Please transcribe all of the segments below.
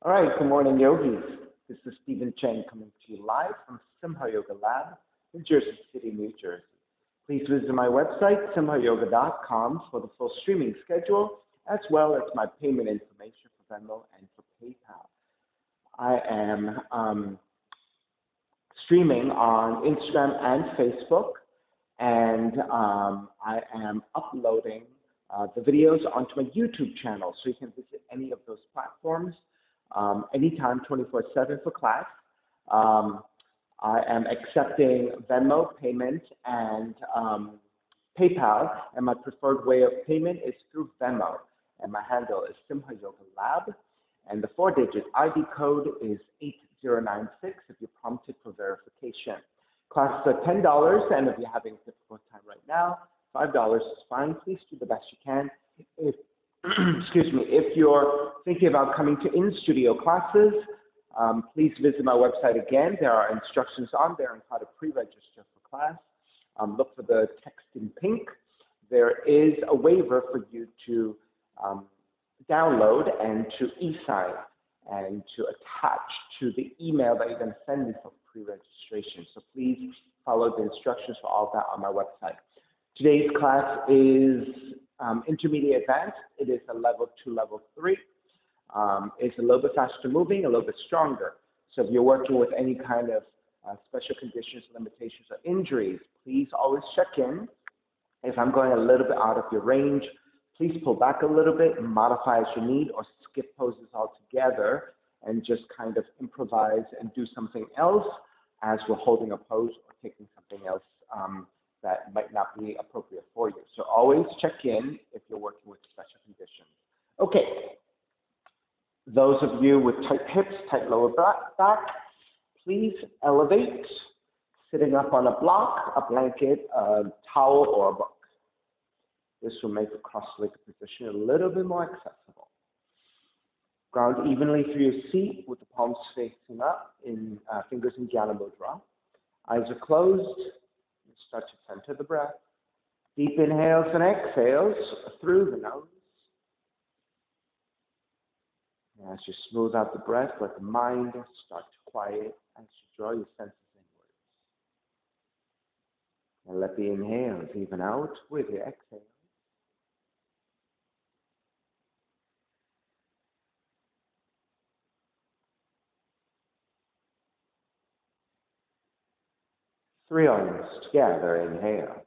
All right, good morning, yogis. This is Stephen Cheng coming to you live from Simha Yoga Lab in Jersey City, New Jersey. Please visit my website, simhayoga.com, for the full streaming schedule, as well as my payment information for Venmo and for PayPal. I am streaming on Instagram and Facebook, and I am uploading the videos onto my YouTube channel, so you can visit any of those platforms anytime, 24/7 for class. I am accepting Venmo payment and PayPal, and my preferred way of payment is through Venmo. And my handle is Simha Yoga Lab, and the 4-digit ID code is 8096 if you're prompted for verification. Classes are $10, and if you're having a difficult time right now, $5 is fine. Please do the best you can. If excuse me, if you're thinking about coming to in-studio classes, please visit my website again. There are instructions on there on how to pre-register for class. Look for the text in pink. There is a waiver for you to download and to e-sign and to attach to the email that you're going to send me for pre-registration. So please follow the instructions for all that on my website. Today's class is intermediate advanced. It is a level 2, level 3. It's a little bit faster moving, a little bit stronger. So if you're working with any kind of special conditions, limitations, or injuries, please always check in. If I'm going a little bit out of your range, please pull back a little bit, modify as you need, or skip poses altogether and just kind of improvise and do something else as we're holding a pose or taking something else that might not be appropriate for you. So always check in if you're working with special conditions. Okay. Those of you with tight hips, tight lower back, please elevate, sitting up on a block, a blanket, a towel, or a book. This will make the cross-legged position a little bit more accessible. Ground evenly through your seat with the palms facing up, in fingers in Jnana Mudra. Eyes are closed. Start to center the breath. Deep inhales and exhales through the nose. And as you smooth out the breath, let the mind start to quiet as you draw your senses inwards. And let the inhales even out with your exhales. Three arms together, inhale.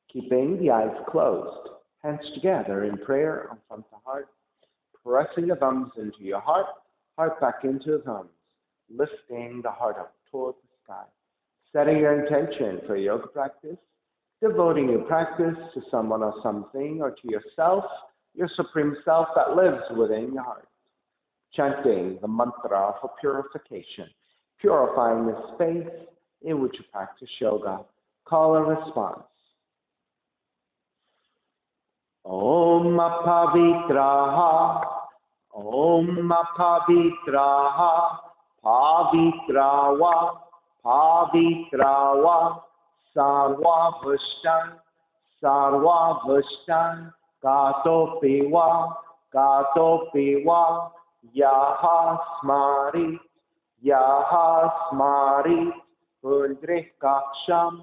Keeping the eyes closed, hands together in prayer on front to heart, pressing the thumbs into your heart, heart back into the thumbs, lifting the heart up towards the sky, setting your intention for yoga practice, devoting your practice to someone or something or to yourself, your supreme self that lives within your heart, chanting the mantra for purification, purifying the space in which you practice yoga. Call and response. Om Pavitraha, Om Pavitraha, Pavitrawa, Pavitrawa, Sarva Vashtan, Sarva Vashtan, Gato Piwa, Yaha Smarit, Pundrikaksham,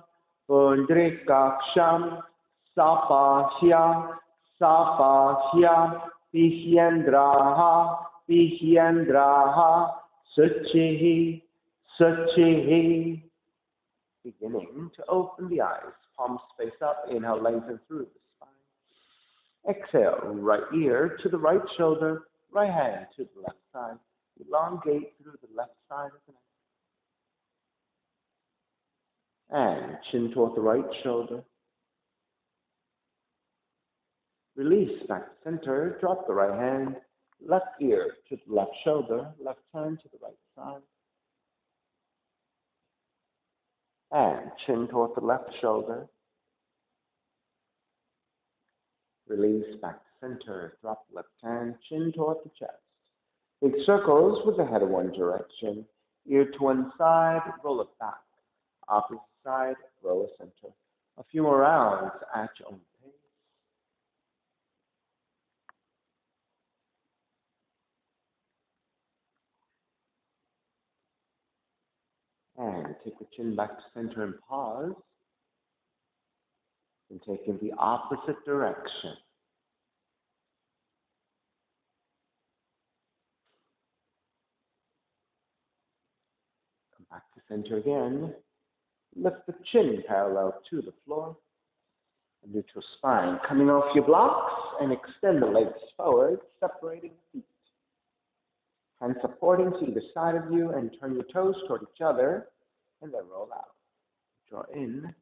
Sapahya, Pihyendraha, Suchihi. Beginning to open the eyes, palms face up, inhale, lengthen through the spine. Exhale, right ear to the right shoulder, right hand to the left side. Elongate through the left side of the neck. And chin toward the right shoulder. Release back to center, drop the right hand, Left ear to the left shoulder, left hand to the right side. And chin toward the left shoulder. Release back to center. Drop left hand, chin toward the chest. Big circles with the head in one direction. Ear to one side, roll it back. Opposite side, roll a center. A few more rounds at your own pace. And take the chin back to center and pause. And take in the opposite direction. Come back to center again. Lift the chin parallel to the floor. A neutral spine. Coming off your blocks and extend the legs forward, separating the feet. Hands supporting to either side of you and turn your toes toward each other and then roll out. Draw in,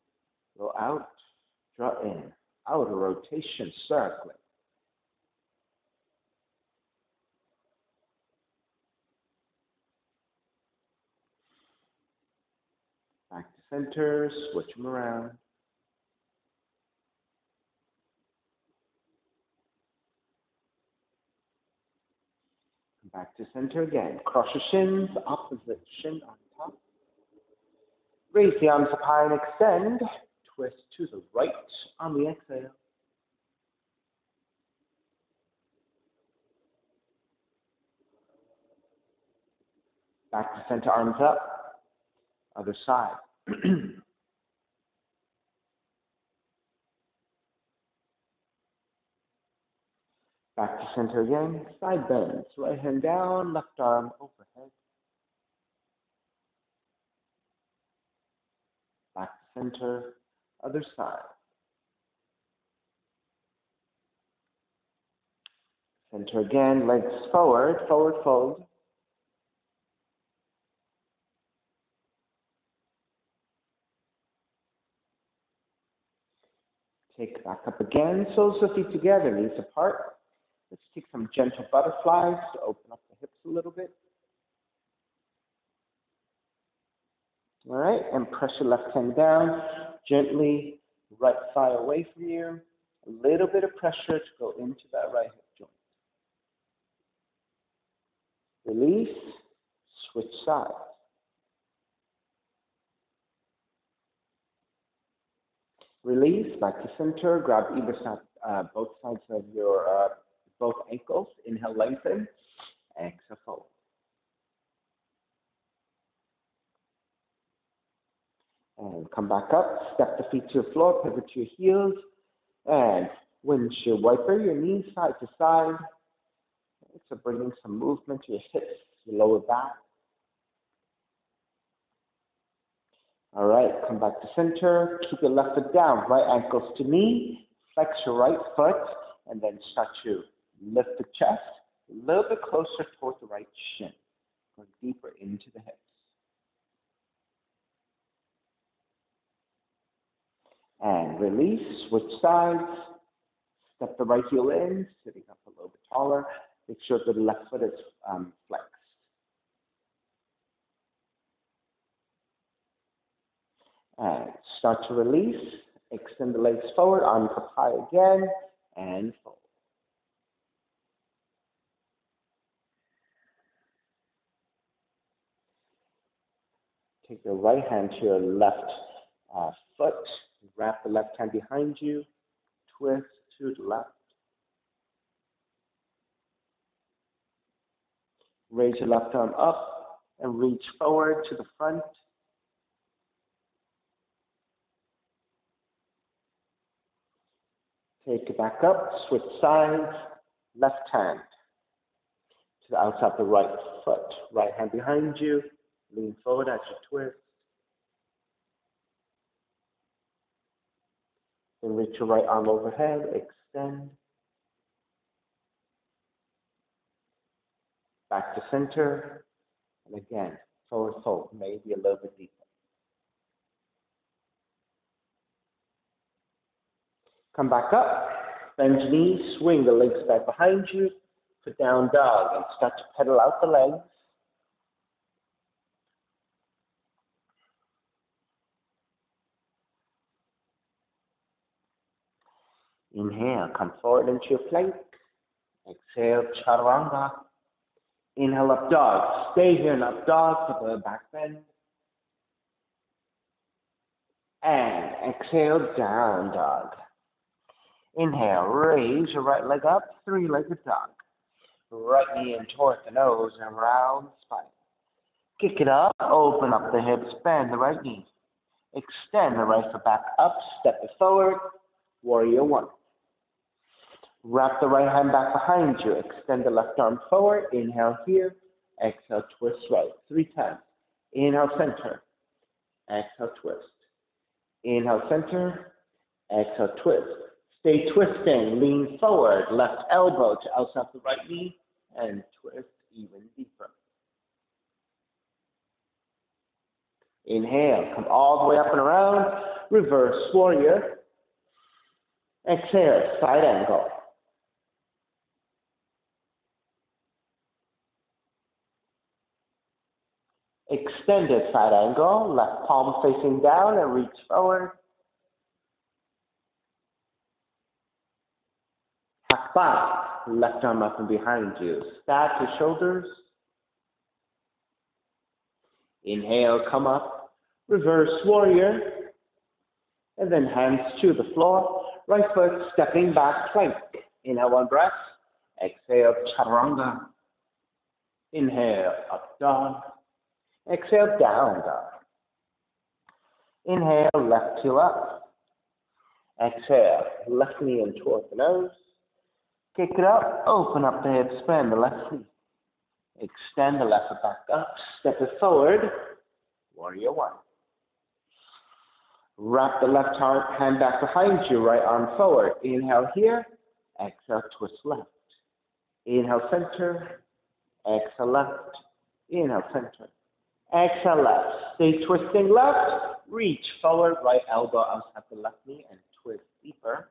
roll out, draw in. Outer rotation, circling. Back to center, switch them around. Back to center again. Cross your shins, opposite shin on top. Raise the arms up high and extend. Twist to the right on the exhale. Back to center, arms up. Other side. Back to center again. Side bends. Right hand down, left arm overhead. Back to center. Other side. Center again. Legs forward. Forward fold. Take back up again. Soles of feet together. Knees apart. Let's take some gentle butterflies to open up the hips a little bit. All right, and press your left hand down. Gently, right thigh away from you. A little bit of pressure to go into that right hip joint. Release, switch sides. Release, back to center. Grab either side, both sides of your both ankles. Inhale, lengthen. Exhale, fold. And come back up. Step the feet to the floor. Pivot to your heels. And windshield wiper your knees side to side. So bringing some movement to your hips, your lower back. All right, come back to center. Keep your left foot down. Right ankles to knee. Flex your right foot. And then start to lift the chest a little bit closer toward the right shin. Going deeper into the hips. And release, switch sides. Step the right heel in, sitting up a little bit taller. Make sure that the left foot is flexed. And start to release. Extend the legs forward, arms up high again, and fold. Take your right hand to your left foot. Wrap the left hand behind you. Twist to the left. Raise your left arm up and reach forward to the front. Take it back up, switch sides, left hand to the outside of the right foot. Right hand behind you, lean forward as you twist. Then reach your right arm overhead, extend. Back to center, and again, forward fold, maybe a little bit deeper. Come back up, bend your knees, swing the legs back behind you, Put down dog and start to pedal out the legs. Inhale, come forward into your plank. Exhale, chaturanga. Inhale, up dog. Stay here in up dog for the back bend. And exhale, down dog. Inhale, raise your right leg up, three-legged dog. Right knee in toward the nose and round spine. Kick it up, open up the hips, bend the right knee. Extend the right foot back up, step it forward, warrior one. Wrap the right hand back behind you, extend the left arm forward, inhale here, exhale, twist right, 3 times. Inhale, center, exhale, twist. Inhale, center, exhale, twist. Stay twisting, lean forward, left elbow to outside the right knee, and twist even deeper. Inhale, come all the way up and around, reverse warrior. Exhale, side angle. Extended side angle, left palm facing down and reach forward. Half back, left arm up and behind you. Stack your shoulders. Inhale, come up, reverse warrior, and then hands to the floor. Right foot stepping back, plank. Inhale, one breath. Exhale, chaturanga. Inhale, up dog. Exhale, down dog. Inhale, left heel up. Exhale, left knee in toward the nose. Kick it up, open up the hips, bend the left knee. Extend the left foot back up, step it forward, warrior one. Wrap the left hand back behind you, right arm forward. Inhale here, exhale, twist left. Inhale, center, exhale, left. Inhale, center, exhale, left. Stay twisting left, reach forward, right elbow outside the left knee, and twist deeper.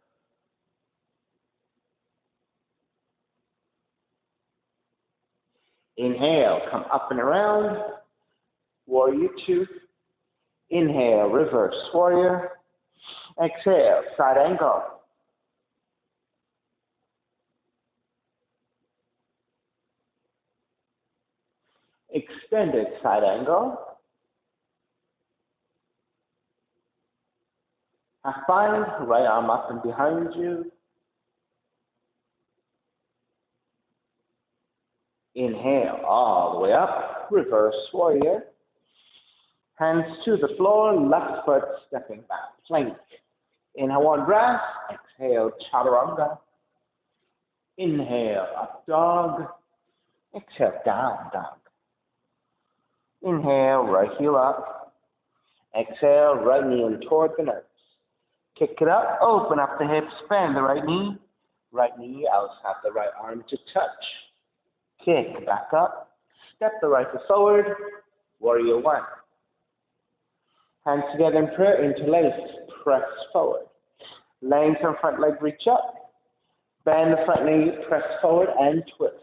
Inhale, come up and around, warrior two. Inhale, reverse warrior. Exhale, side angle. Extended side angle. Half bind, right arm up and behind you. Inhale, all the way up, reverse warrior. Hands to the floor, left foot stepping back, plank. Inhale, one breath. Exhale, chaturanga. Inhale, up dog. Exhale, down dog. Inhale, right heel up. Exhale, right knee in toward the nose. Kick it up, open up the hips, bend the right knee. Right knee outside the right arm to touch. Kick back up, step the right foot forward, warrior one. Hands together in prayer, interlace, press forward. Lengthen front leg, reach up. Bend the front knee, press forward and twist.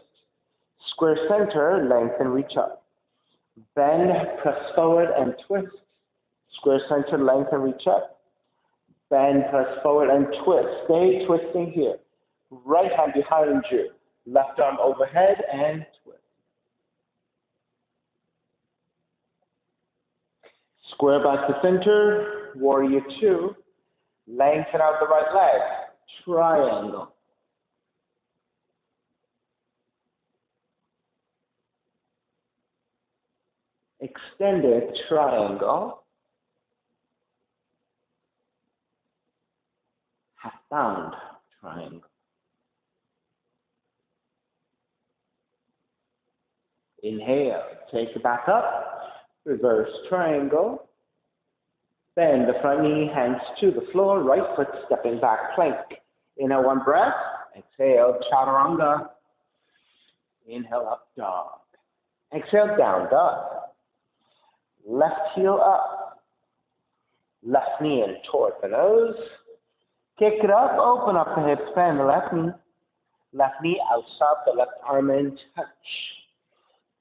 Square center, lengthen, reach up. Bend, press forward and twist. Square center, lengthen, reach up. Bend, press forward and twist. Stay twisting here. Right hand behind you. Left arm overhead and twist. Square back to center, warrior two. Lengthen out the right leg, triangle. Extended triangle. Half bound triangle. Inhale, take it back up, reverse triangle. Bend the front knee, hands to the floor, right foot stepping back, plank. Inhale, one breath. Exhale, chaturanga. Inhale, up dog. Exhale, down dog. Left heel up. Left knee in toward the nose. Kick it up, open up the hips, bend the left knee. Left knee outside the left arm and touch.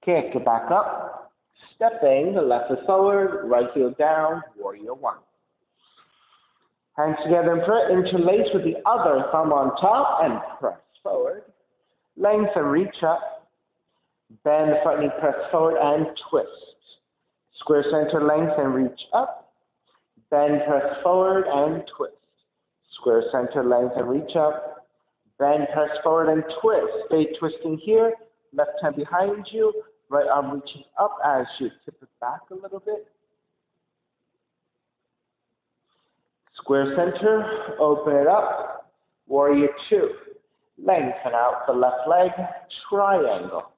Kick it back up. Stepping, the left foot forward, right heel down, warrior one. Hands together in prayer, interlace with the other thumb on top and press forward. Lengthen, reach up. Bend the front knee, press forward and twist. Square center, lengthen, reach up. Bend, press forward and twist. Square center, lengthen, reach up. Bend, press forward and twist. Stay twisting here. Left hand behind you. Right arm reaching up as you tip it back a little bit. Square center, open it up. Warrior two. Lengthen out the left leg, triangle.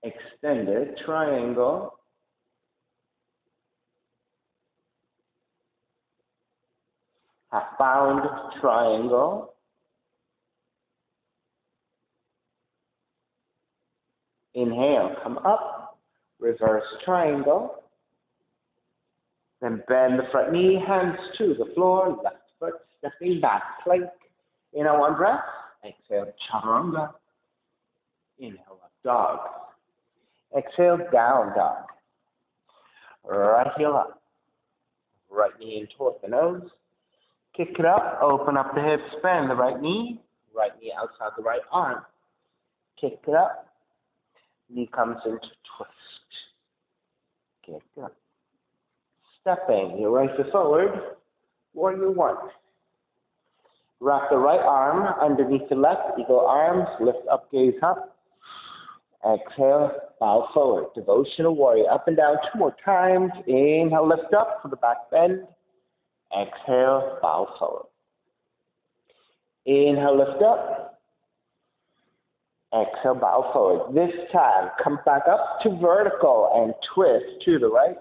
Extended triangle. Half bound triangle. Inhale, come up, reverse triangle. Then bend the front knee, hands to the floor, left foot stepping back, plank. Inhale, one breath. Exhale, chaturanga. Inhale, up dog. Exhale, down dog. Right heel up. Right knee in toward the nose. Kick it up, open up the hips, bend the right knee outside the right arm. Kick it up. Knee comes into twist. Kick it up. Stepping your right foot forward, warrior one. Wrap the right arm underneath the left, eagle arms, lift up, gaze up. Exhale, bow forward, devotional warrior, up and down 2 more times. Inhale, lift up for the back bend. Exhale, bow forward. Inhale, lift up. Exhale, bow forward. This time, come back up to vertical and twist to the right.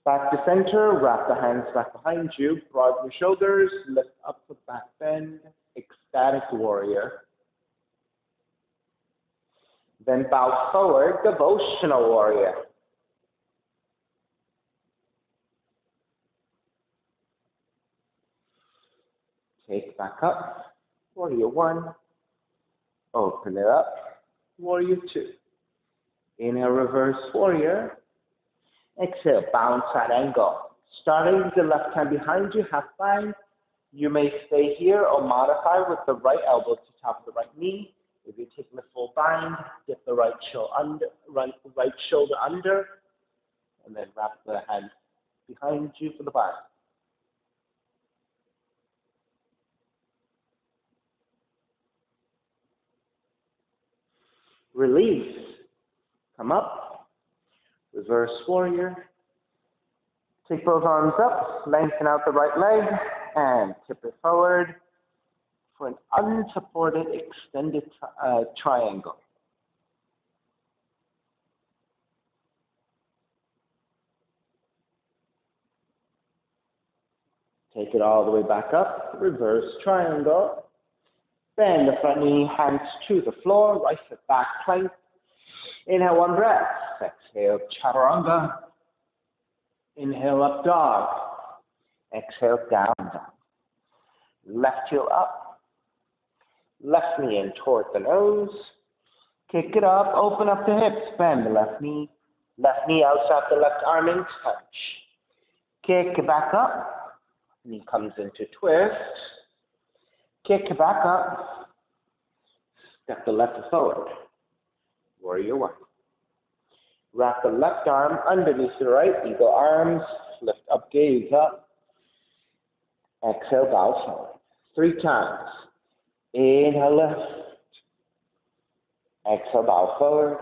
Back to center, wrap the hands back behind you, broaden your shoulders, lift up the back bend, ecstatic warrior. Then bow forward, devotional warrior. Take back up, warrior one. Open it up, warrior two. Inhale, reverse warrior. Exhale, bound side angle. Starting with the left hand behind you, half bind. You may stay here or modify with the right elbow to top of the right knee. If you're taking the full bind, dip the right shoulder under, and then wrap the hand behind you for the bind. Release. Come up. Reverse warrior. Take both arms up, lengthen out the right leg, and tip it forward for an unsupported extended triangle. Take it all the way back up, reverse triangle. Bend the front knee, hands to the floor, right foot back, plank. Inhale, one breath. Exhale, chaturanga. Inhale, up dog. Exhale, down dog. Left heel up. Left knee in toward the nose. Kick it up, open up the hips, bend the left knee outside the left arm and touch. Kick it back up. Knee comes into twist. Kick it back up. Step the left foot forward. Warrior one. Wrap the left arm underneath the right, eagle arms, lift up, gaze up. Exhale, bow forward. 3 times. Inhale, lift. Exhale, bow forward.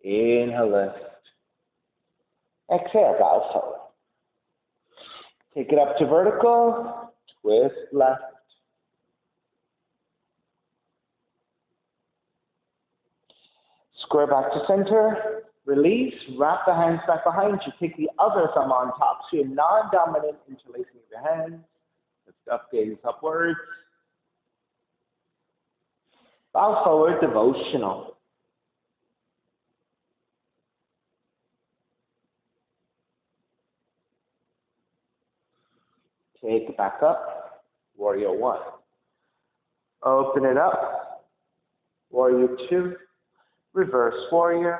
Inhale, lift. Exhale, bow forward. Take it up to vertical, twist left. Square back to center, release, wrap the hands back behind you. Take the other thumb on top, so you're non-dominant interlacing of your hands. Lift up, gaze upwards. Bow forward, devotional. Take it back up, warrior one. Open it up, warrior two, reverse warrior,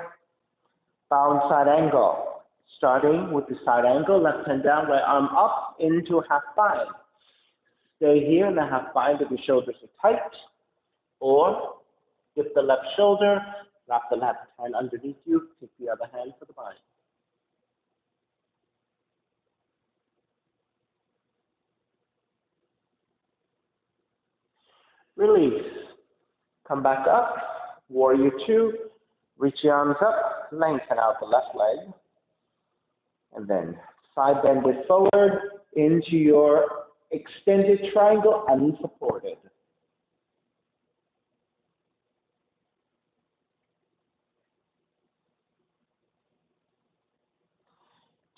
bound side angle. Starting with the side angle, left hand down, right arm up into half bind. Stay here in the half bind if your shoulders are tight, or dip the left shoulder, wrap the left hand underneath you, take the other hand for the bind. Release. Come back up, warrior two, reach your arms up, lengthen out the left leg, and then side bend it forward into your extended triangle, unsupported.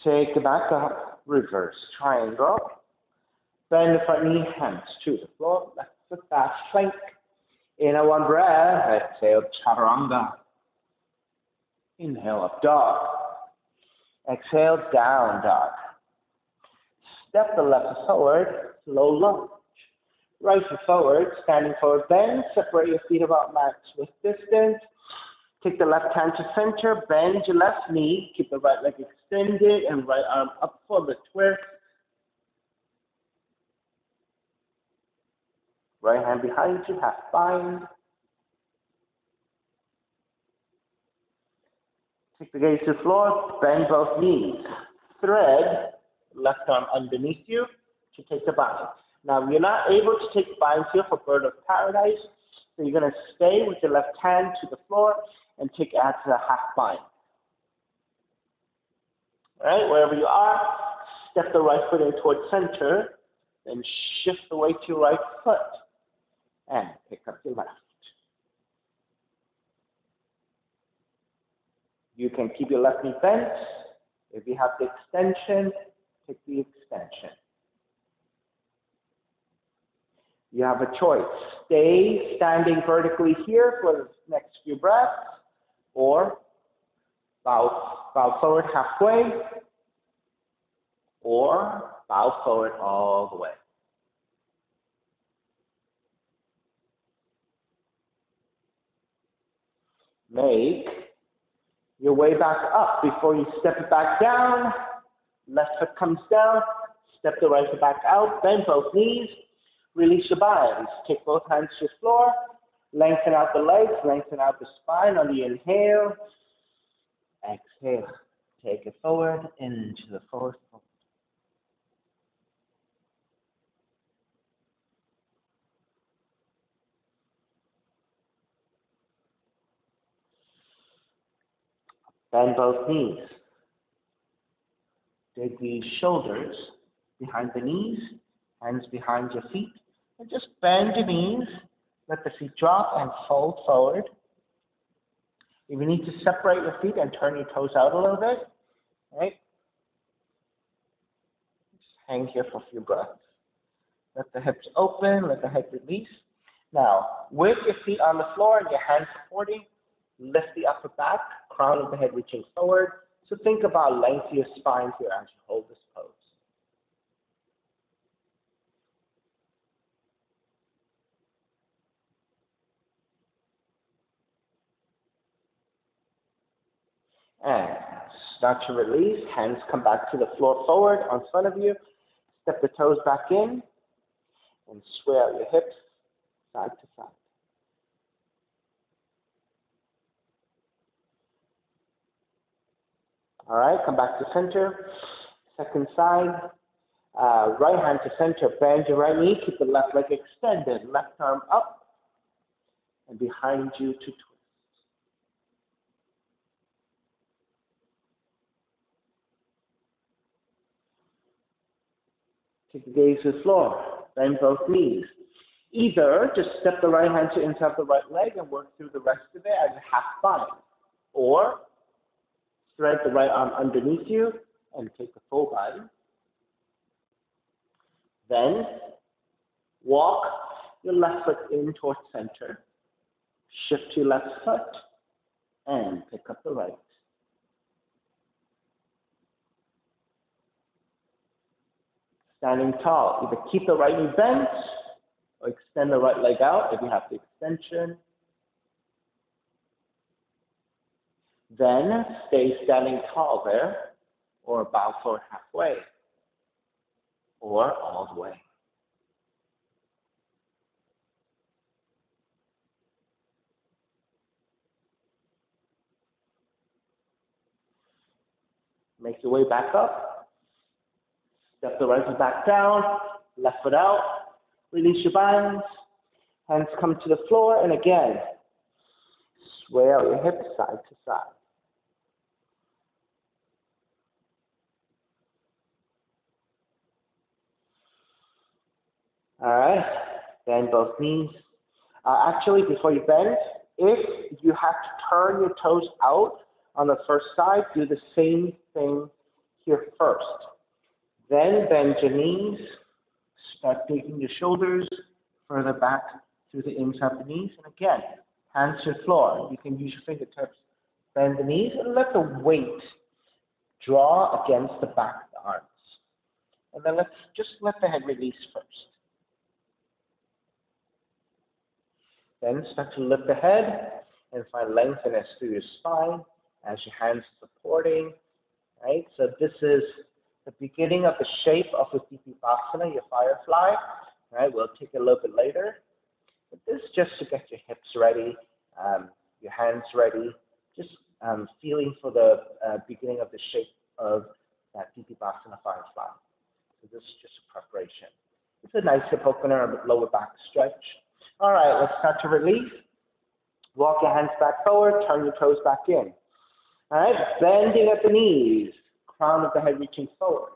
Take it back up, reverse triangle, bend the front knee, hands to the floor, left foot back, plank. Inhale one breath, exhale chaturanga. Inhale up dog. Exhale down dog. Step the left foot forward, low lunge. Right foot forward, standing forward bend, separate your feet about max with distance. Take the left hand to center, bend your left knee, keep the right leg extended and right arm up for the twist. Right hand behind you, half bind. Take the gaze to the floor, bend both knees. Thread, left arm underneath you to take the bind. Now, you're not able to take the binds here for bird of paradise, so you're going to stay with your left hand to the floor and take it out to the half bind. All right, wherever you are, step the right foot in towards center, then shift the weight to your right foot and pick up your left. You can keep your left knee bent. If you have the extension, take the extension. You have a choice. Stay standing vertically here for the next few breaths, or bow forward halfway, or bow forward all the way. Make your way back up before you step it back down. Left foot comes down, step the right foot back out, bend both knees, release your binds. Take both hands to the floor, lengthen out the legs, lengthen out the spine on the inhale. Exhale, take it forward into the forward fold. Bend both knees. Take the shoulders behind the knees, hands behind your feet, and just bend your knees. Let the feet drop and fold forward. If you need to separate your feet and turn your toes out a little bit, right? Just hang here for a few breaths. Let the hips open, let the head release. Now, with your feet on the floor and your hands supporting, lift the upper back, crown of the head reaching forward. So think about length of your spine here as you hold this pose. And start to release. Hands come back to the floor forward on front of you. Step the toes back in and sway out your hips side to side. All right, come back to center. Second side. Right hand to center. Bend your right knee. Keep the left leg extended. Left arm up and behind you to twist. Take the gaze to the floor. Bend both knees. Either just step the right hand to inside the right leg and work through the rest of it as a half bind, or thread the right arm underneath you and take a full bind. Then walk your left foot in towards center. Shift to your left foot and pick up the right. Standing tall, either keep the right knee bent or extend the right leg out if you have the extension. Then stay standing tall there, or bow forward halfway, or all the way. Make your way back up. Step the right foot back down, left foot out. Release your binds. Hands come to the floor, and again, sway out your hips side to side. All right, bend both knees. Actually, before you bend, if you have to turn your toes out on the first side, do the same thing here first. Then bend your knees, start taking your shoulders further back through the inside of the knees. And again, hands to the floor. You can use your fingertips, bend the knees, and let the weight draw against the back of the arms. And then let's just let the head release first. Then start to lift the head and find lengthiness through your spine as your hands are supporting. Right? So this is the beginning of the shape of the Dipipasana, your firefly. Right? We'll take it a little bit later. But this is just to get your hips ready, your hands ready, just feeling for the beginning of the shape of that Dipipasana firefly. So this is just a preparation. It's a nice hip opener, a lower back stretch. All right, let's start to release. Walk your hands back forward, turn your toes back in. All right, bending at the knees, crown of the head reaching forward.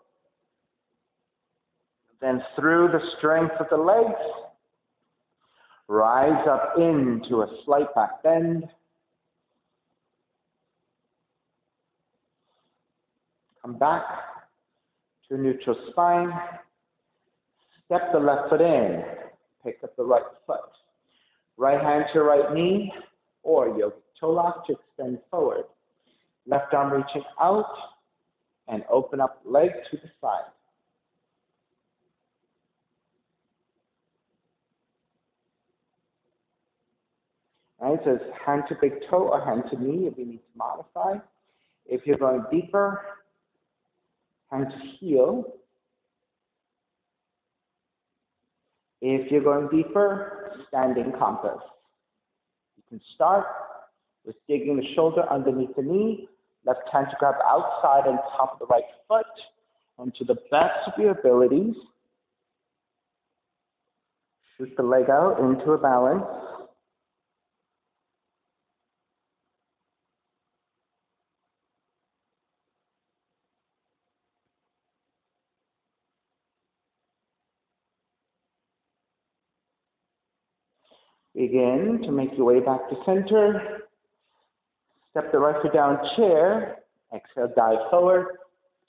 Then through the strength of the legs, rise up into a slight back bend. Come back to a neutral spine. Step the left foot in. Pick up the right foot. Right hand to right knee, or yogic toe lock to extend forward. Left arm reaching out, and open up leg to the side. All right, so it's hand to big toe or hand to knee if you need to modify. If you're going deeper, hand to heel. If you're going deeper, standing compass. You can start with digging the shoulder underneath the knee, left hand to grab outside and top of the right foot, and to the best of your abilities, shoot the leg out into a balance. Begin to make your way back to center. Step the right foot down, chair. Exhale, dive forward.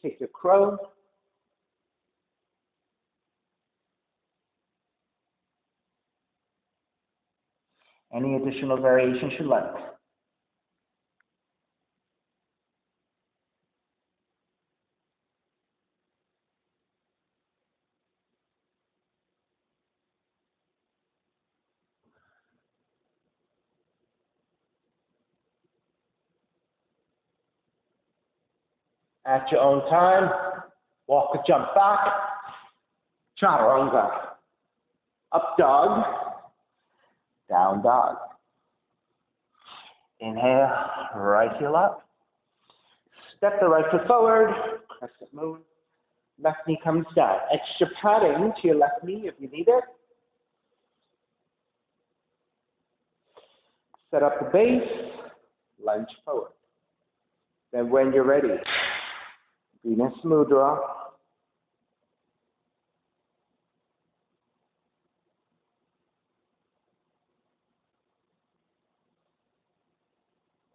Take your crow. Any additional variations you like. At your own time, walk or jump back. Chaturanga. Up dog. Down dog. Inhale, right heel up. Step the right foot forward, crescent moon. Left knee comes down. Extra padding to your left knee if you need it. Set up the base, lunge forward. Then when you're ready, Venus Mudra.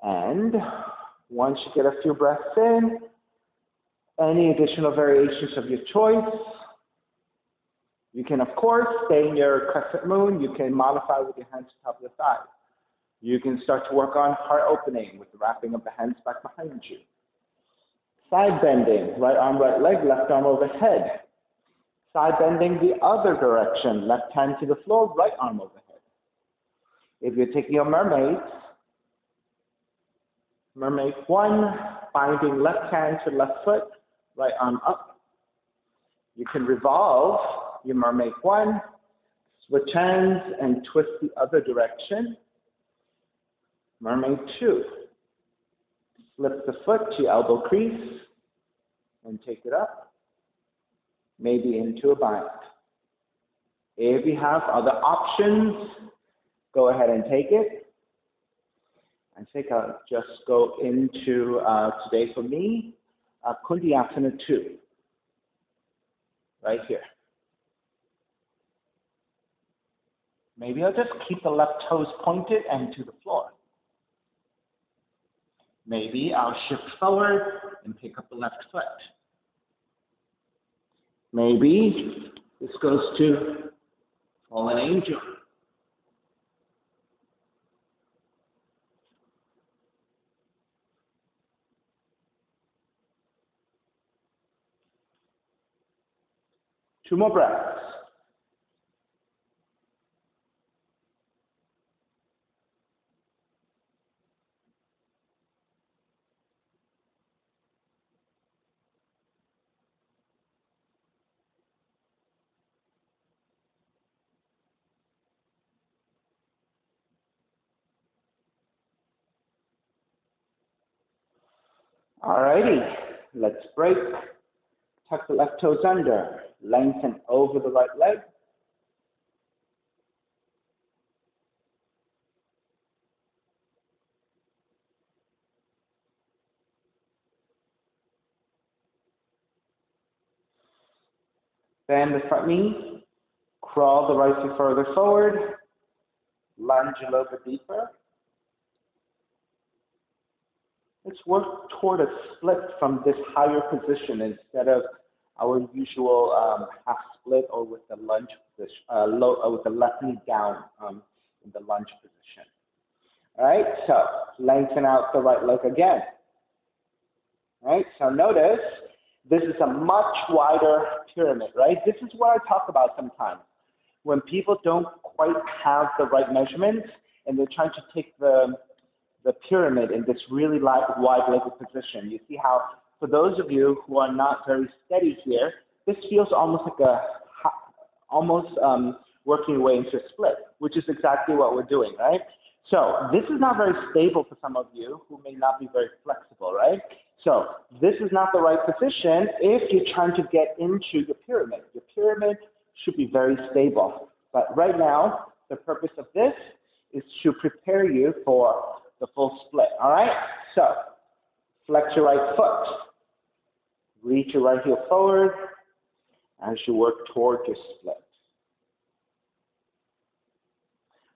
And once you get a few breaths in, any additional variations of your choice. You can, of course, stay in your crescent moon. You can modify with your hands to top of the thigh. You can start to work on heart opening with the wrapping of the hands back behind you. Side bending, right arm, right leg, left arm overhead. Side bending the other direction, left hand to the floor, right arm overhead. If you're taking your mermaids, mermaid 1, binding left hand to left foot, right arm up. You can revolve your mermaid 1, switch hands and twist the other direction. Mermaid 2, slip the foot to your elbow crease and take it up, maybe into a bind. If you have other options, go ahead and take it. I think I'll just go into, today for me, Kundiyasana 2, right here. Maybe I'll just keep the left toes pointed and to the floor. Maybe I'll shift forward and pick up the left foot. Maybe this goes to Fallen Angel. Two more breaths. Alrighty, let's break. Tuck the left toes under, lengthen over the right leg. Bend the front knee, crawl the right foot further forward, lunge a little bit deeper. Let's work toward a split from this higher position instead of our usual half split or with the lunge position, with the left knee down in the lunge position. All right, so lengthen out the right leg again. All right, so notice this is a much wider pyramid, right? This is what I talk about sometimes. When people don't quite have the right measurements and they're trying to take the pyramid in this really wide-legged position. You see how, for those of you who are not very steady here, this feels almost like working your way into a split, which is exactly what we're doing, right? So this is not very stable for some of you who may not be very flexible, right? So this is not the right position if you're trying to get into the pyramid. Your pyramid should be very stable. But right now, the purpose of this is to prepare you for the full split, all right? So flex your right foot. Reach your right heel forward as you work toward your split.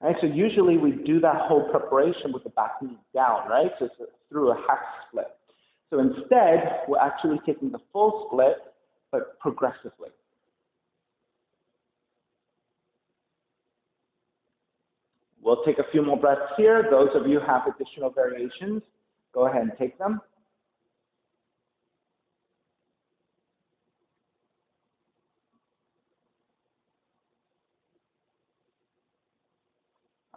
All right, so usually we do that whole preparation with the back knee down, right? So it's through a half split. So instead, we're actually taking the full split, but progressively. We'll take a few more breaths here. Those of you who have additional variations, go ahead and take them.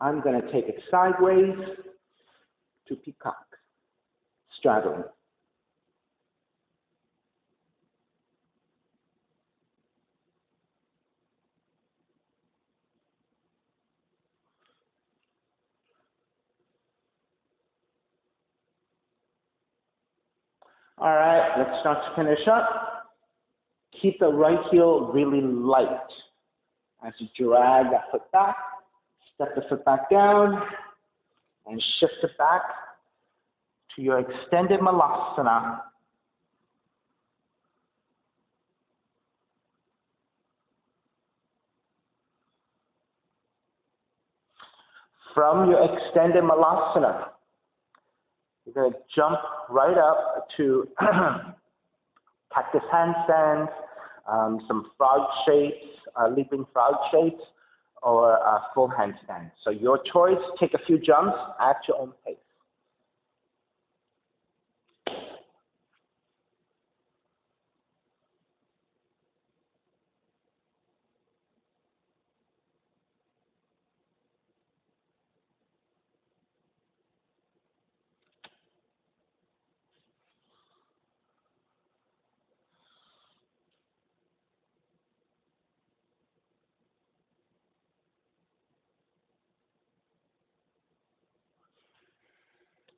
I'm going to take it sideways to peacock, straddling. All right, let's start to finish up. Keep the right heel really light as you drag that foot back, step the foot back down, and shift it back to your extended malasana. From your extended malasana, you're going to jump right up to cactus handstands, some frog shapes, leaping frog shapes, or full handstand. So your choice, take a few jumps at your own pace.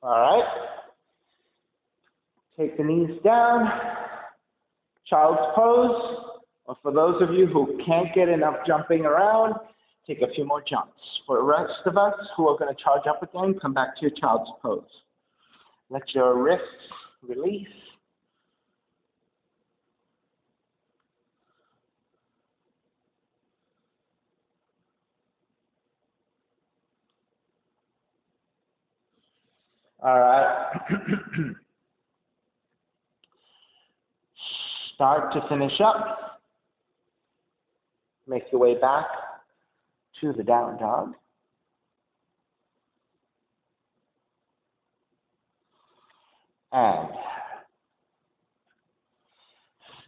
All right. Take the knees down. Child's pose. Or for those of you who can't get enough jumping around, take a few more jumps. For the rest of us who are going to charge up again, come back to your child's pose. Let your wrists release. All right. Start to finish up. Make your way back to the down dog. And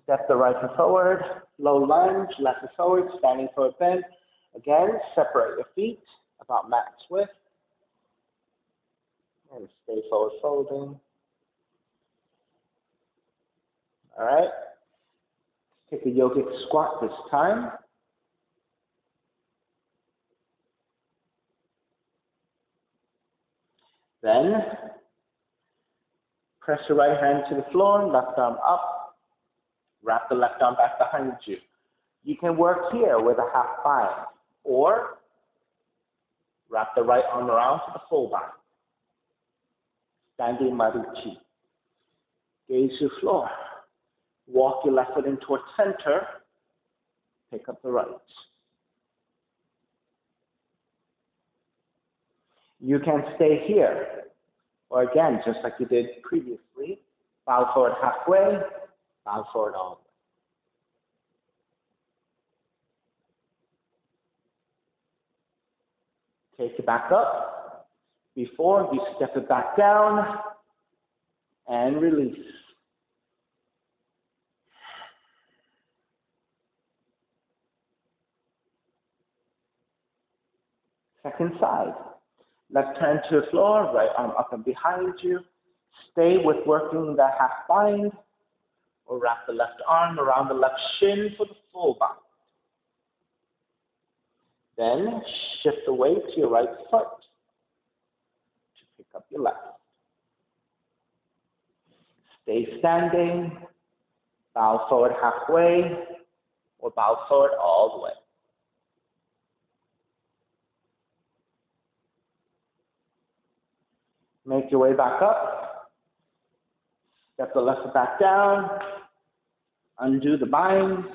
step the right foot forward, low lunge, left foot forward, standing forward bend. Again, separate your feet about mat's width. And stay forward folding. All right. Take a yogic squat this time. Then, press your right hand to the floor, left arm up. Wrap the left arm back behind you. You can work here with a half bind, or wrap the right arm around to the full bind. Standing Maruchi. Gaze to the floor. Walk your left foot in towards center. Pick up the right. You can stay here, or again, just like you did previously, bow forward halfway, bow forward all the way. Take it back up. Before you step it back down and release. Second side. Left hand to the floor, right arm up and behind you. Stay with working the half bind, or wrap the left arm around the left shin for the full bind. Then shift the weight to your right foot to pick up your left. Stay standing, bow forward halfway, or bow forward all the way. Make your way back up. Step the left foot back down. Undo the binds.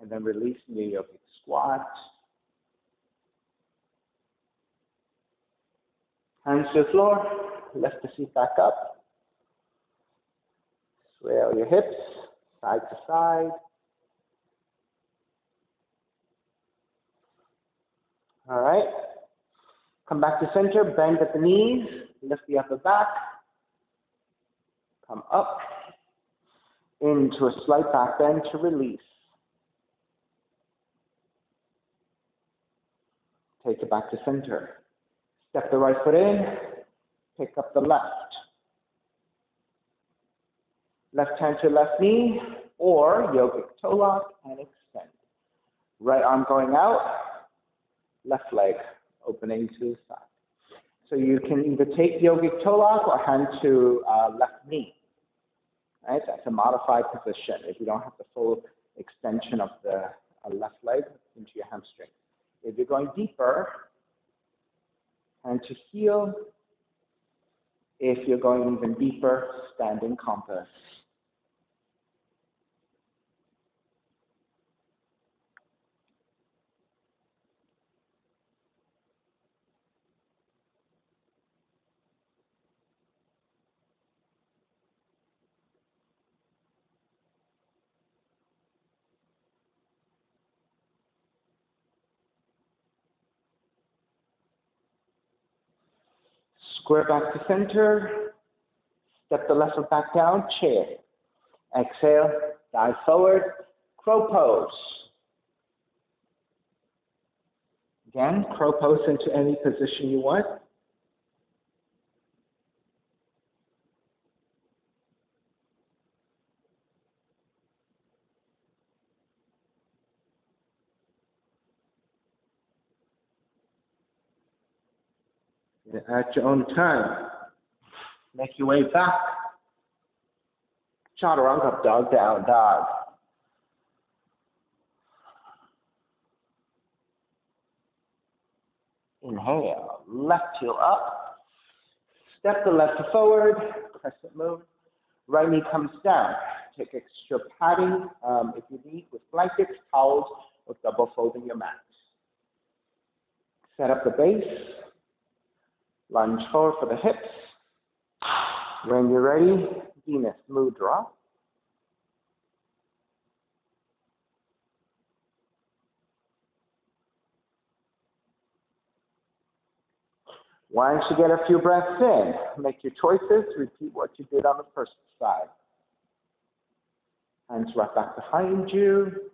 And then release in your yogic squat. Hands to the floor. Lift the feet back up. Sway your hips side to side. All right. Come back to center. Bend at the knees. Lift the upper back. Come up into a slight back bend to release. Take it back to center. Step the right foot in. Pick up the left. Left hand to left knee, or yogic toe lock and extend. Right arm going out, left leg opening to the side. So you can either take yogic toe lock or hand to left knee. Right? That's a modified position if you don't have the full extension of the left leg into your hamstring. If you're going deeper, hand to heel. If you're going even deeper, standing compass. Square back to center. Step the left foot back down, chair. Exhale, dive forward, crow pose. Again, crow pose into any position you want. At your own time, make your way back. Chaturanga, dog, down dog. Inhale, left heel up. Step the left foot forward, crescent moon. Right knee comes down. Take extra padding if you need with blankets, towels, or double folding your mat. Set up the base. Lunge forward for the hips. When you're ready, Venus Mudra. Once you get a few breaths in, make your choices. Repeat what you did on the first side. Hands right back behind you.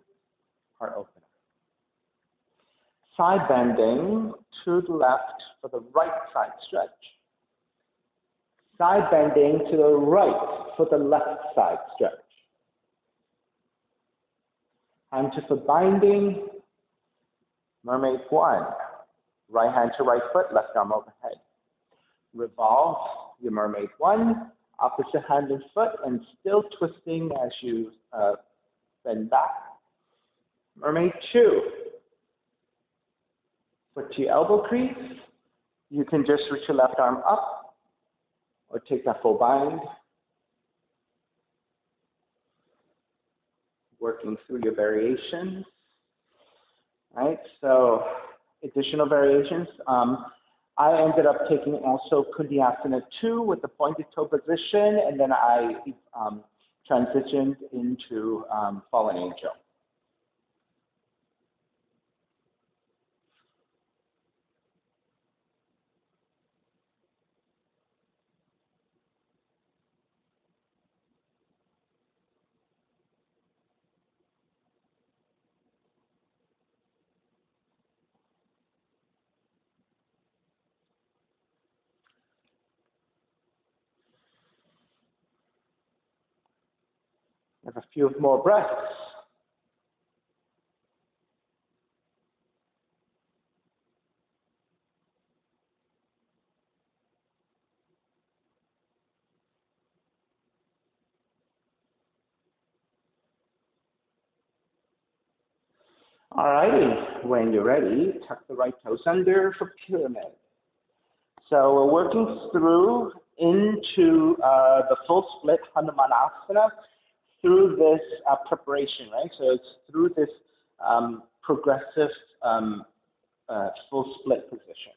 Heart open. Side bending to the left for the right side stretch. Side bending to the right for the left side stretch. Hand to foot binding. Mermaid one. Right hand to right foot, left arm overhead. Revolve your mermaid one, opposite hand and foot, and still twisting as you bend back. Mermaid two. Foot to your elbow crease. You can just reach your left arm up or take that full bind. Working through your variations. All right, so additional variations. I ended up taking also Kundiyasana 2 with the pointed toe position, and then I transitioned into Fallen Angel. Have a few more breaths. All righty, when you're ready, tuck the right toes under for pyramid. So we're working through into the full split Hanumanasana through this preparation, right? So it's through this progressive full split position.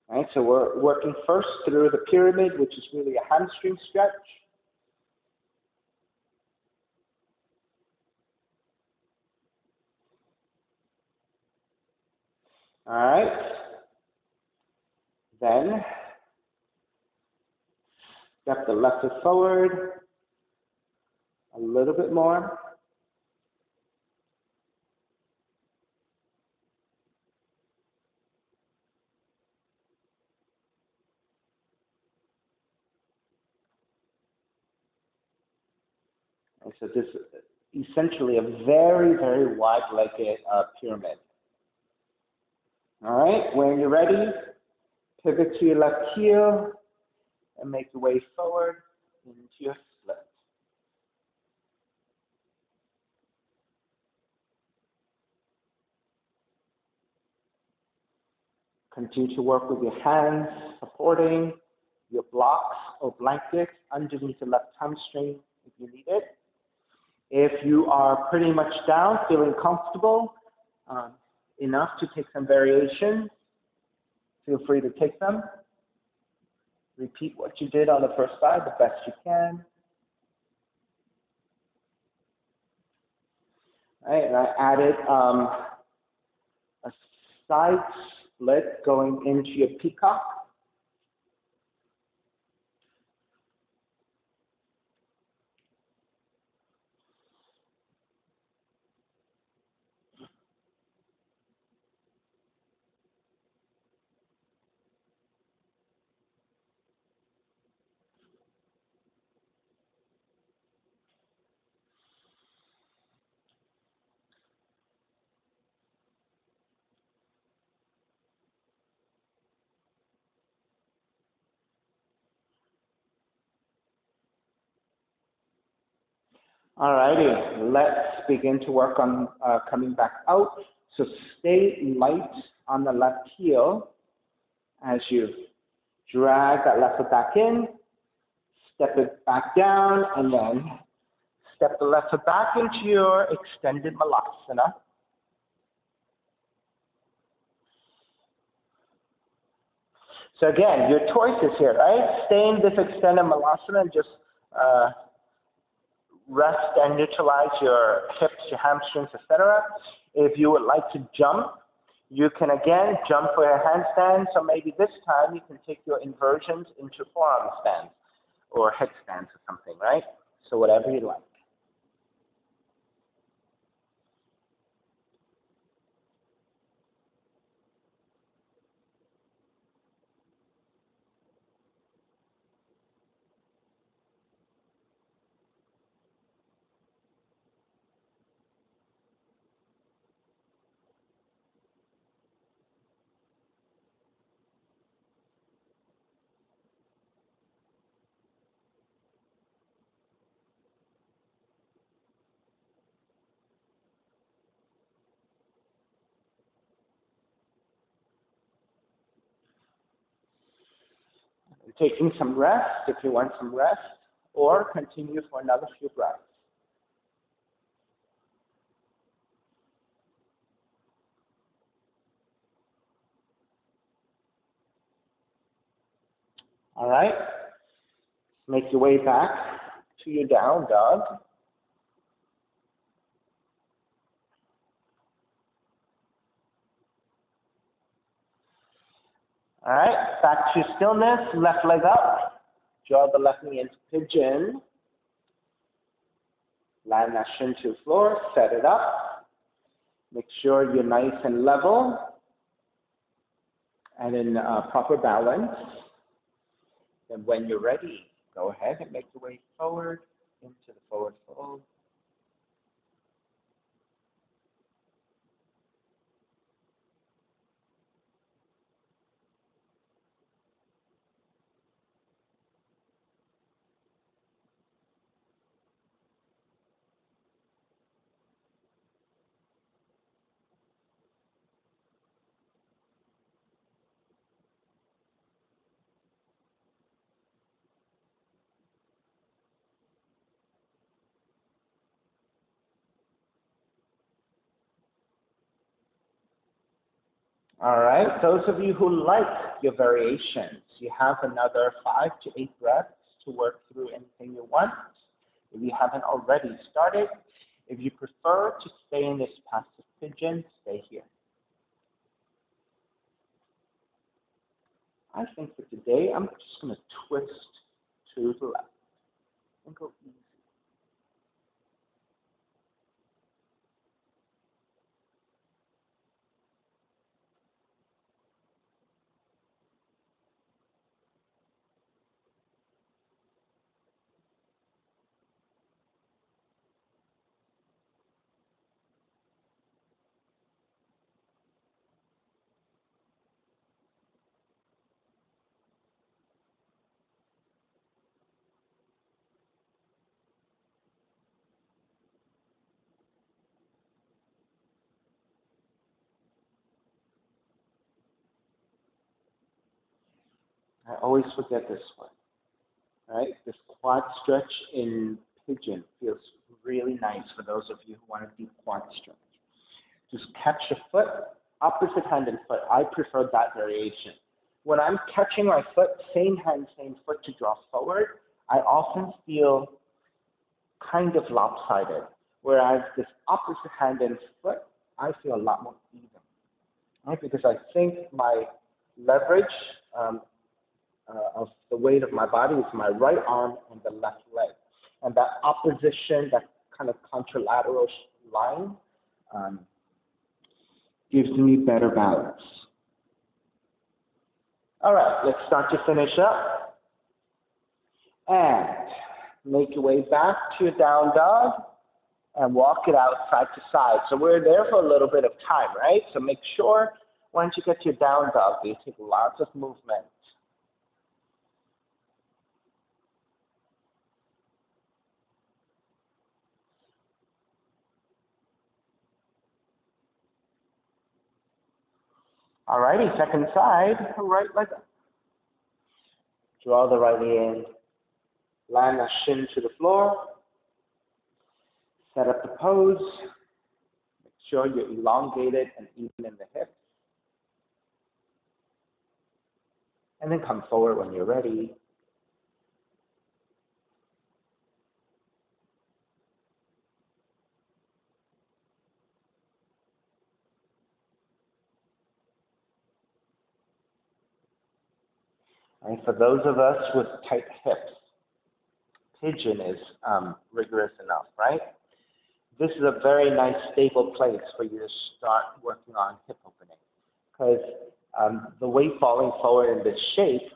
Right, so we're working first through the pyramid, which is really a hamstring stretch. All right. Then step the left foot forward a little bit more. And so this is essentially a very, very wide-legged pyramid. All right, when you're ready, pivot to your left heel and make your way forward into your split. Continue to work with your hands, supporting your blocks or blankets underneath the left hamstring if you need it. If you are pretty much down, feeling comfortable enough to take some variations, feel free to take them. Repeat what you did on the first side the best you can. All right, and I added a side split going into your peacock. All righty, let's begin to work on coming back out. So stay light on the left heel as you drag that left foot back in, step it back down, and then step the left foot back into your extended malasana. So again, your choices here, right? Stay in this extended malasana and just rest and neutralize your hips, your hamstrings, etc. If you would like to jump, you can again jump for your handstand. So maybe this time you can take your inversions into forearm stands or headstands or something, right? So whatever you like. Taking some rest if you want some rest, or continue for another few breaths. All right, make your way back to your down dog. All right, back to stillness, left leg up, draw the left knee into pigeon, land that shin to the floor, set it up, make sure you're nice and level and in proper balance. And when you're ready, go ahead and make your way forward into the forward fold. All right, those of you who like your variations, you have another 5 to 8 breaths to work through anything you want. If you haven't already started, if you prefer to stay in this passive pigeon, stay here. I think for today, I'm just going to twist to the left and go easy. I always forget this one, right? This quad stretch in pigeon feels really nice for those of you who want to do quad stretch. Just catch your foot, opposite hand and foot. I prefer that variation. When I'm catching my foot, same hand, same foot to draw forward, I often feel kind of lopsided. Whereas this opposite hand and foot, I feel a lot more even, right? Because I think my leverage of the weight of my body is my right arm and the left leg. And that opposition, that kind of contralateral line, gives me better balance. All right, let's start to finish up. And make your way back to your down dog and walk it out side to side. So we're there for a little bit of time, right? So make sure once you get to your down dog, you take lots of movement. All righty, second side, right leg up. Draw the right knee in, land the shin to the floor, set up the pose, make sure you're elongated and even in the hips. And then come forward when you're ready. And for those of us with tight hips, pigeon is rigorous enough, right? This is a very nice stable place for you to start working on hip opening, because the weight falling forward in this shape,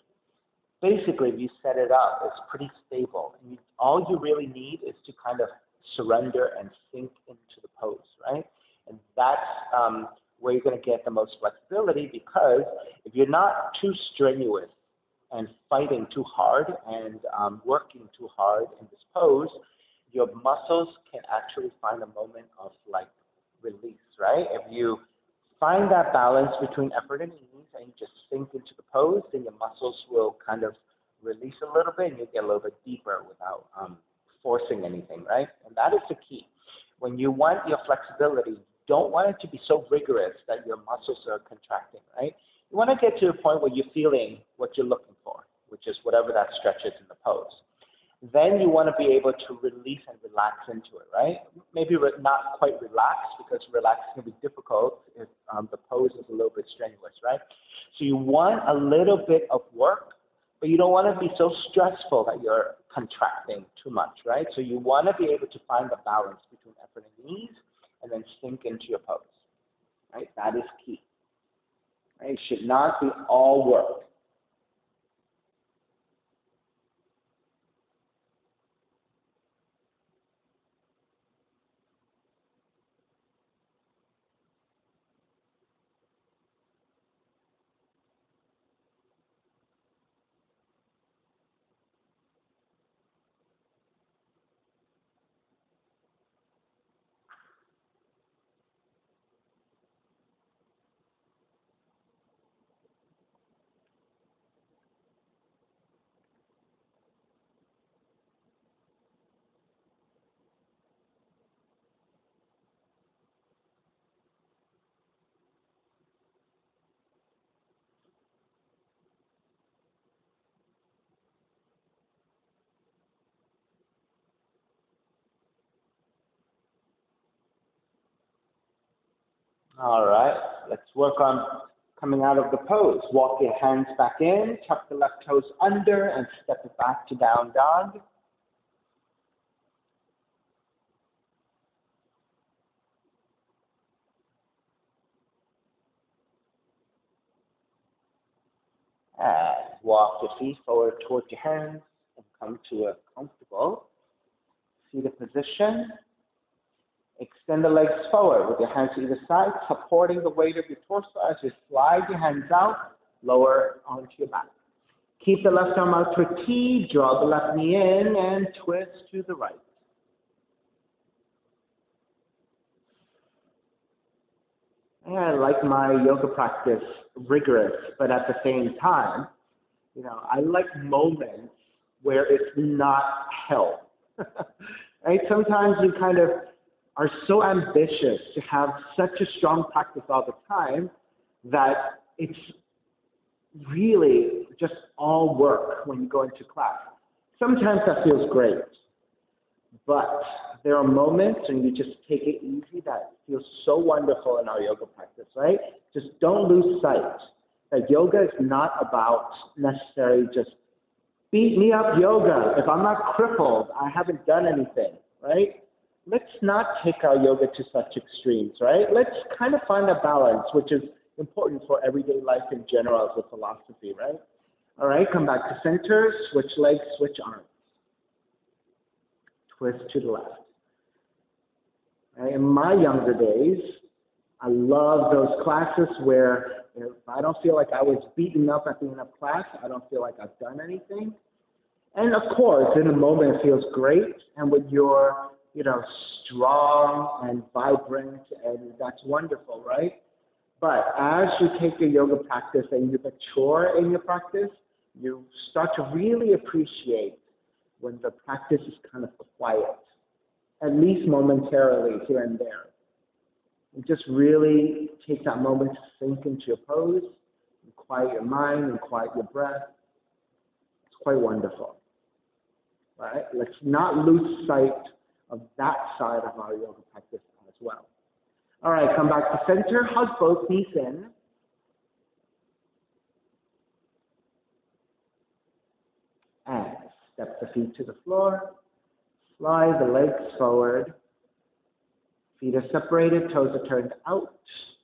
basically if you set it up, it's pretty stable. And all you really need is to kind of surrender and sink into the pose, right? And that's where you're going to get the most flexibility, because if you're not too strenuous and fighting too hard and working too hard in this pose, your muscles can actually find a moment of like release, right? If you find that balance between effort and ease and you just sink into the pose, then your muscles will kind of release a little bit and you get a little bit deeper without forcing anything, right? And that is the key. When you want your flexibility, you don't want it to be so rigorous that your muscles are contracting, right? You want to get to a point where you're feeling what you're looking for, which is whatever that stretch is in the pose. Then you want to be able to release and relax into it, right? Maybe not quite relax, because relax can be difficult if the pose is a little bit strenuous, right? So you want a little bit of work, but you don't want to be so stressful that you're contracting too much, right? So you want to be able to find the balance between effort and ease, and then sink into your pose, right? That is key. Right? It should not be all work. All right, let's work on coming out of the pose. Walk your hands back in, tuck the left toes under, and step it back to down dog. And walk your feet forward towards your hands and come to a comfortable seated position. Extend the legs forward with your hands to either side, supporting the weight of your torso as you slide your hands out, lower onto your back. Keep the left arm out to a T, draw the left knee in, and twist to the right. And I like my yoga practice rigorous, but at the same time, I like moments where it's not hell. Right? Sometimes we kind of are so ambitious to have such a strong practice all the time that it's really just all work when you go into class. Sometimes that feels great, but there are moments when you just take it easy that feels so wonderful in our yoga practice, right? Just don't lose sight that yoga is not about necessarily just beat me up yoga. If I'm not crippled, I haven't done anything, right? Let's not take our yoga to such extremes, right? Let's kind of find a balance, which is important for everyday life in general as a philosophy, right? All right, come back to center, switch legs, switch arms. Twist to the left. Right, in my younger days, I love those classes where if I don't feel like I was beaten up at the end of class, I don't feel like I've done anything. And of course, in a moment it feels great, and when you're, strong and vibrant, and that's wonderful, right? But as you take your yoga practice and you mature in your practice, you start to really appreciate when the practice is kind of quiet, at least momentarily here and there. And just really take that moment to sink into your pose, and quiet your mind and quiet your breath. It's quite wonderful, right? Let's not lose sight of that side of our yoga practice as well. All right, come back to center, hug both knees in. And step the feet to the floor, slide the legs forward. Feet are separated, toes are turned out,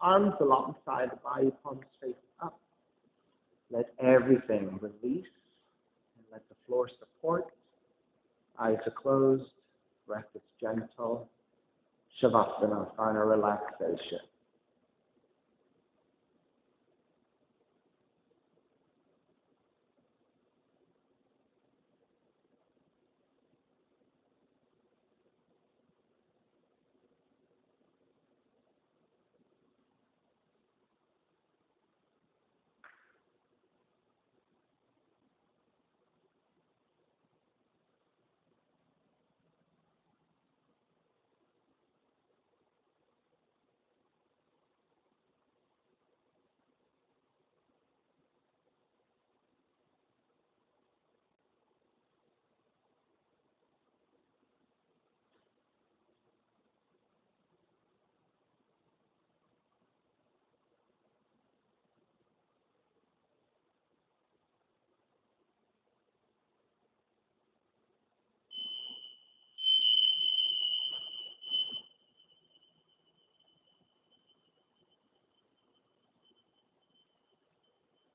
arms alongside the body, palms face up. Let everything release and let the floor support. Eyes are closed, breath is gentle. Shavasana, final relaxation.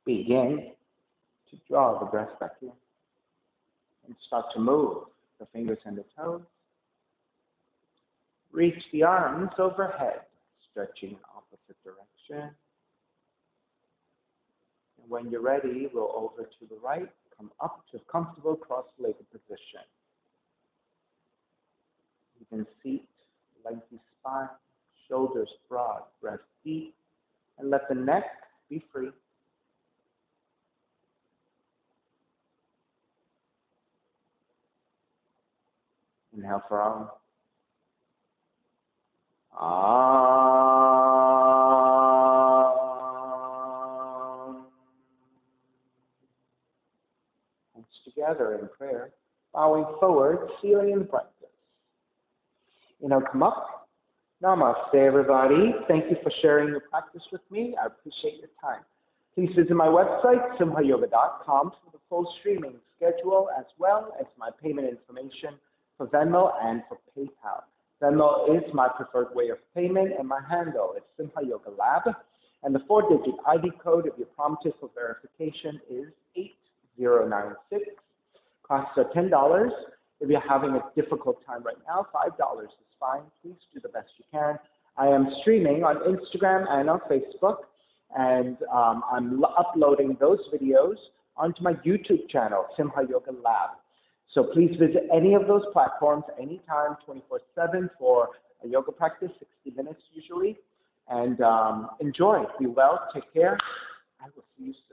Begin to draw the breath back in and start to move the fingers and the toes. Reach the arms overhead, stretching in opposite direction. And when you're ready, roll over to the right, come up to a comfortable cross-legged position. Even seat, lengthy spine, shoulders broad, breast deep, and let the neck be free. Inhale for Om. Hands together in prayer, bowing forward, sealing in the practice. Inhale, come up. Namaste, everybody. Thank you for sharing your practice with me. I appreciate your time. Please visit my website, simhayoga.com, for the full streaming schedule, as well as my payment information for Venmo and for PayPal. Venmo is my preferred way of payment, and my handle is Simha Yoga Lab. And the 4-digit ID code, if you're prompted for verification, is 8096. Costs are $10. If you're having a difficult time right now, $5 is fine. Please do the best you can. I am streaming on Instagram and on Facebook, and I'm uploading those videos onto my YouTube channel, Simha Yoga Lab. So please visit any of those platforms anytime, 24/7 for a yoga practice, 60 minutes usually. And enjoy. Be well. Take care. I will see you soon.